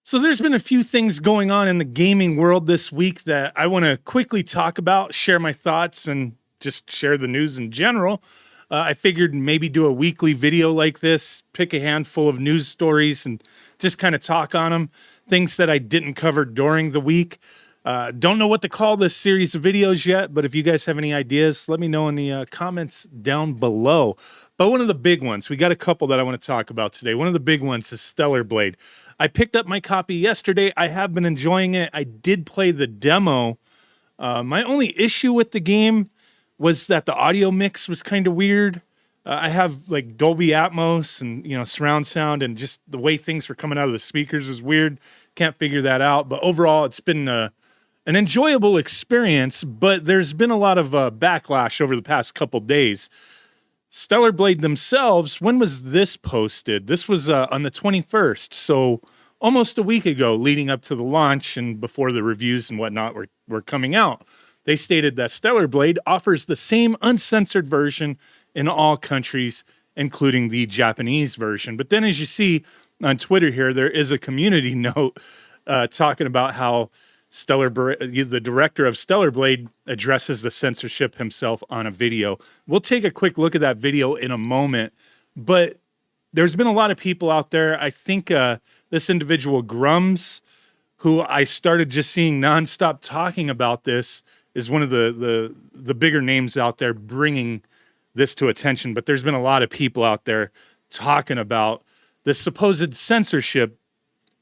So there's been a few things going on in the gaming world this week that I want to quickly talk about, share my thoughts, and just share the news in general. I figured maybe do a weekly video like this, pick a handful of news stories and just kind of talk on them, things that I didn't cover during the week. Don't know what to call this series of videos yet, but if you guys have any ideas, let me know in the comments down below. But one of the big ones, we got a couple that I want to talk about today. One of the big ones is Stellar Blade. I picked up my copy yesterday. I have been enjoying it. I did play the demo. My only issue with the game was that the audio mix was kind of weird. I have like Dolby Atmos and surround sound, and just the way things were coming out of the speakers is weird. Can't figure that out. But overall, it's been an enjoyable experience. But there's been a lot of backlash over the past couple days. Stellar Blade themselves, when was this posted? This was on the 21st, so almost a week ago, leading up to the launch and before the reviews and whatnot were coming out. They stated that Stellar Blade offers the same uncensored version in all countries, including the Japanese version. But then as you see on Twitter here, there is a community note talking about how the director of Stellar Blade addresses the censorship himself on a video. We'll take a quick look at that video in a moment, but there's been a lot of people out there. I think this individual Grums, who I started just seeing nonstop talking about this, is one of the bigger names out there bringing this to attention. But there's been a lot of people out there talking about the supposed censorship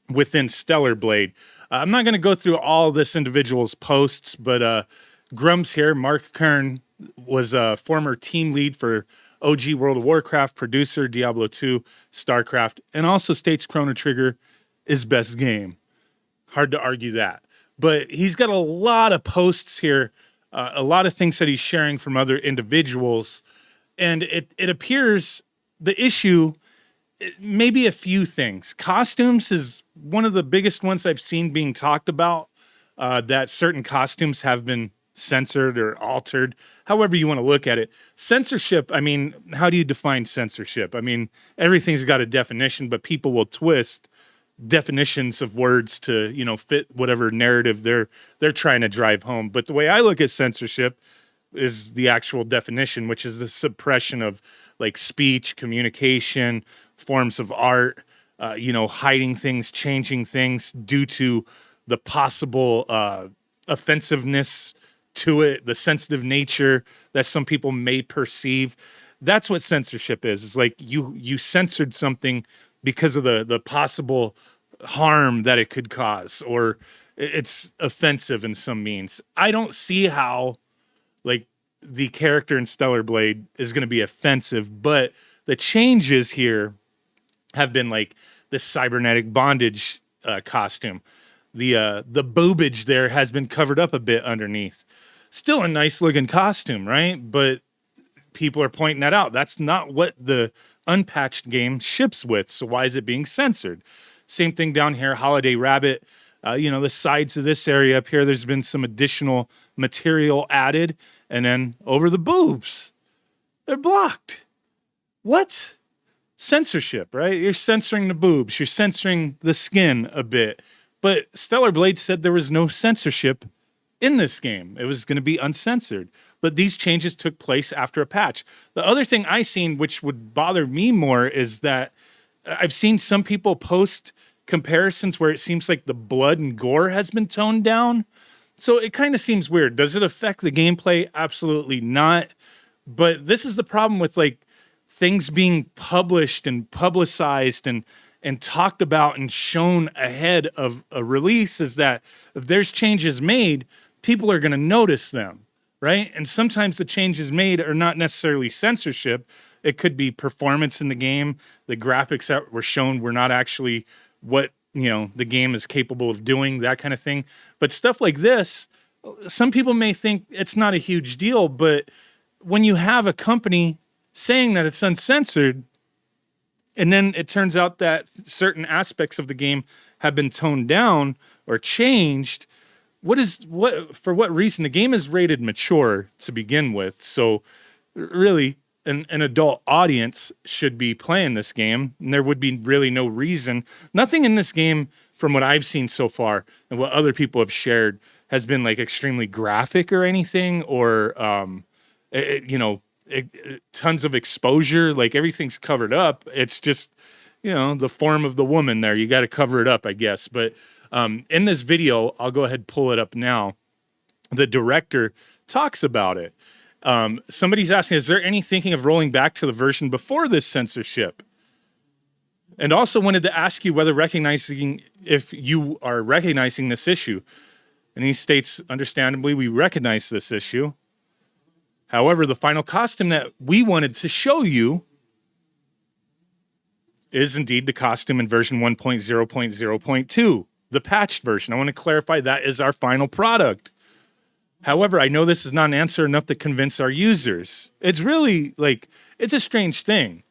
within Stellar Blade. I'm not going to go through all this individual's posts, but Grums here, Mark Kern, was a former team lead for OG World of Warcraft, producer, Diablo 2, StarCraft, and also states Chrono Trigger is best game. Hard to argue that. But he's got a lot of posts here, a lot of things that he's sharing from other individuals, and it appears the issue, maybe a few things. Costumes is one of the biggest ones I've seen being talked about, that certain costumes have been censored or altered, however you want to look at it. Censorship, I mean, how do you define censorship? I mean, everything's got a definition, but people will twist definitions of words to, fit whatever narrative they're trying to drive home. But the way I look at censorship is the actual definition, which is the suppression of like speech, communication, forms of art, hiding things, changing things due to the possible offensiveness to it, the sensitive nature that some people may perceive. That's what censorship is. It's like you censored something because of the possible harm that it could cause, or it's offensive in some means. I don't see how like the character in Stellar Blade is going to be offensive, but the changes here have been like the cybernetic bondage costume. The boobage there has been covered up a bit underneath. Still a nice looking costume, right? But people are pointing that out. That's not what the unpatched game ships with. So why is it being censored? Same thing down here, Holiday Rabbit. The sides of this area up here, there's been some additional material added. And then over the boobs, they're blocked. What? Censorship, right? You're censoring the boobs. You're censoring the skin a bit. But Stellar Blade said there was no censorship in this game. It was going to be uncensored. But these changes took place after a patch. The other thing I seen, which would bother me more, is that I've seen some people post comparisons where it seems like the blood and gore has been toned down. So it kind of seems weird. Does it affect the gameplay? Absolutely not. But this is the problem with like things being published and publicized and talked about and shown ahead of a release, is that if there's changes made, people are going to notice them, right? And sometimes the changes made are not necessarily censorship. It could be performance in the game. The graphics that were shown were not actually what, the game is capable of doing, that kind of thing. But stuff like this, some people may think it's not a huge deal, but when you have a company saying that it's uncensored, and then it turns out that certain aspects of the game have been toned down or changed, for what reason? The game is rated mature to begin with. So really, an adult audience should be playing this game, and there would be really no reason. Nothing in this game from what I've seen so far and what other people have shared, has been like extremely graphic or anything, or tons of exposure. Like everything's covered up. It's just, the form of the woman there. You got to cover it up, I guess. But in this video, I'll go ahead and pull it up now. The director talks about it. Somebody's asking, is there any thinking of rolling back to the version before this censorship? And also wanted to ask you whether if you are recognizing this issue. And he states, understandably, we recognize this issue. However, the final costume that we wanted to show you is indeed the costume in version 1.0.0.2, the patched version. I want to clarify that is our final product. However, I know this is not an answer enough to convince our users. It's really it's a strange thing,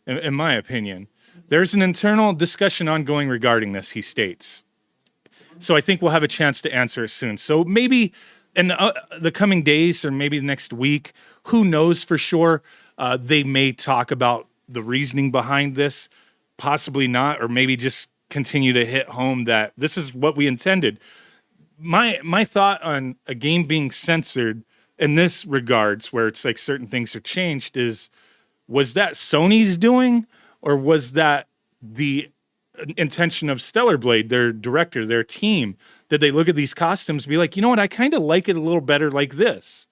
in my opinion. There's an internal discussion ongoing regarding this, he states. So I think we'll have a chance to answer it soon. So maybe in the coming days or maybe next week, who knows for sure, they may talk about the reasoning behind this, possibly not, or maybe just continue to hit home that this is what we intended. My thought on a game being censored in this regards, where it's like certain things are changed, was that Sony's doing, or was that the intention of Stellar Blade, their director, their team? Did they look at these costumes and be like, you know what, I kind of like it a little better like this?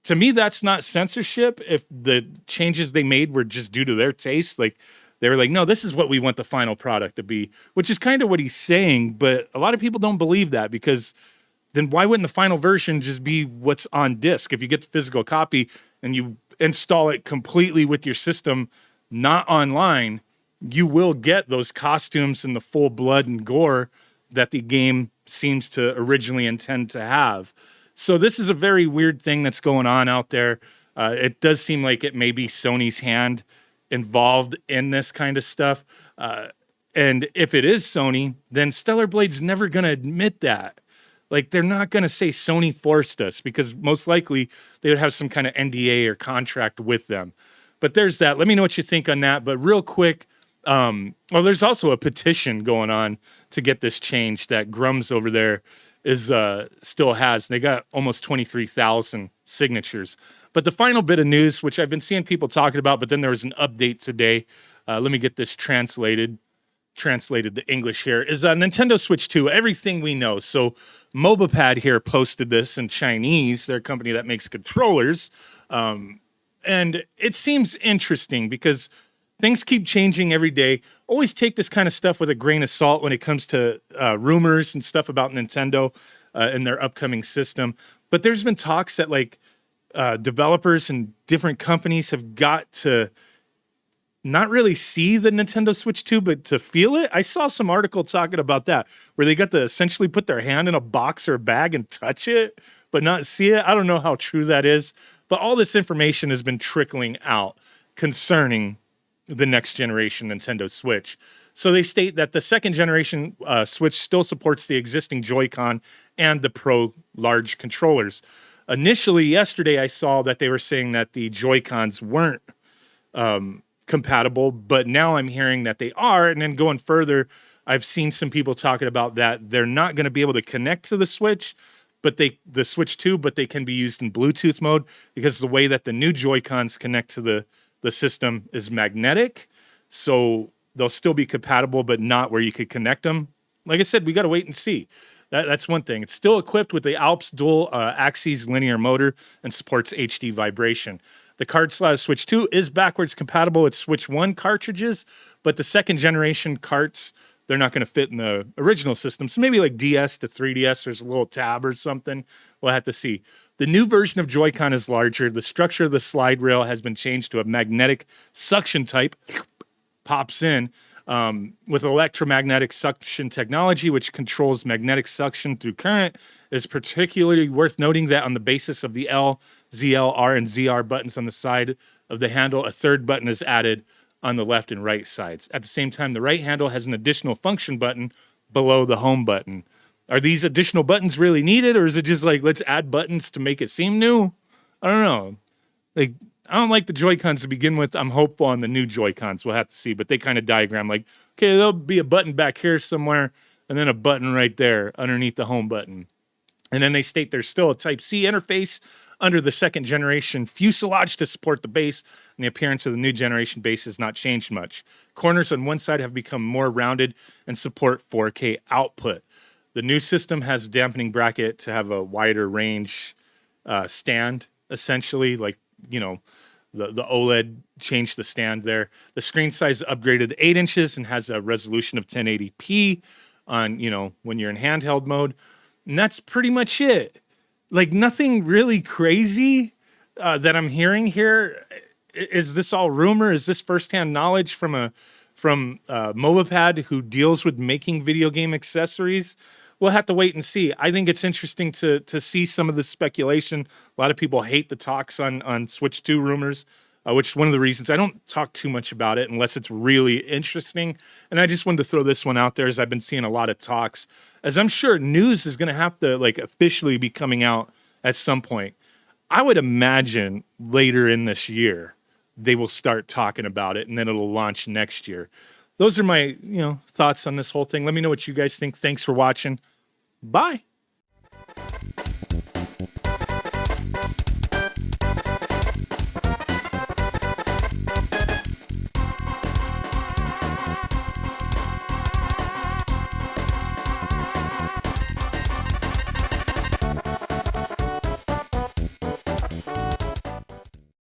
To me, that's not censorship if the changes they made were just due to their taste. Like, they were like, no, this is what we want the final product to be, which is kind of what he's saying. But a lot of people don't believe that, because then why wouldn't the final version just be what's on disc? If you get the physical copy and you install it completely with your system, not online, you will get those costumes and the full blood and gore that the game seems to originally intend to have. So this is a very weird thing that's going on out there. It does seem like it may be Sony's hand involved in this kind of stuff. And if it is Sony, then Stellar Blade's never going to admit that. Like, they're not going to say Sony forced us, because most likely they would have some kind of NDA or contract with them. But there's that. Let me know what you think on that. But real quick, there's also a petition going on to get this changed that Grums over there still has. They got almost 23,000 signatures. But the final bit of news, which I've been seeing people talking about, but then there was an update today. Let me get this translated to English here, is Nintendo Switch 2, everything we know. So MobaPad here posted this in Chinese, their company that makes controllers. And it seems interesting because things keep changing every day. Always take this kind of stuff with a grain of salt when it comes to rumors and stuff about Nintendo and their upcoming system. But there's been talks that developers and different companies have got to not really see the Nintendo Switch 2, but to feel it. I saw some article talking about that, where they got to essentially put their hand in a box or a bag and touch it, but not see it. I don't know how true that is, but all this information has been trickling out concerning the next generation Nintendo Switch. So they state that the second generation Switch still supports the existing Joy-Con and the Pro large controllers. Initially, yesterday, I saw that they were saying that the Joy-Cons weren't compatible, but now I'm hearing that they are. And then going further, I've seen some people talking about that they're not going to be able to connect to the Switch, but the Switch 2, but they can be used in Bluetooth mode, because the way that the new Joy-Cons connect to the system is magnetic. So they'll still be compatible, but not where you could connect them. Like I said, we got to wait and see. That's one thing. It's still equipped with the Alps dual axis linear motor and supports HD vibration. The card slot of Switch 2 is backwards compatible with Switch 1 cartridges, but the second generation carts, they're not going to fit in the original system. So maybe like DS to 3DS, there's a little tab or something. We'll have to see. The new version of Joy-Con is larger. The structure of the slide rail has been changed to a magnetic suction type. Pops in with electromagnetic suction technology, which controls magnetic suction through current. It's particularly worth noting that on the basis of the L, ZL, R, and ZR buttons on the side of the handle, a third button is added on the left and right sides. At the same time, the right handle has an additional function button below the home button. Are these additional buttons really needed, or is it just like, let's add buttons to make it seem new? I don't know. Like, I don't like the Joy-Cons to begin with. I'm hopeful on the new Joy-Cons. We'll have to see, but they kind of diagram like, okay, there'll be a button back here somewhere. and then a button right there underneath the home button. And then they state there's still a Type-C interface under the second generation fuselage to support the base, and the appearance of the new generation base has not changed much. Corners on one side have become more rounded and support 4K output. The new system has a dampening bracket to have a wider range stand, essentially, like, the OLED changed the stand there. The screen size upgraded to 8 inches and has a resolution of 1080p on, when you're in handheld mode. And that's pretty much it. Like, nothing really crazy that I'm hearing here. Is this all rumor? Is this firsthand knowledge from Mobapad, who deals with making video game accessories? We'll have to wait and see. I think it's interesting to see some of the speculation. A lot of people hate the talks on Switch 2 rumors, which is one of the reasons I don't talk too much about it unless it's really interesting. And I just wanted to throw this one out there, as I've been seeing a lot of talks, as I'm sure news is going to have to officially be coming out at some point. I would imagine later in this year they will start talking about it, and then it'll launch next year. Those are my thoughts on this whole thing. Let me know what you guys think. Thanks for watching. Bye.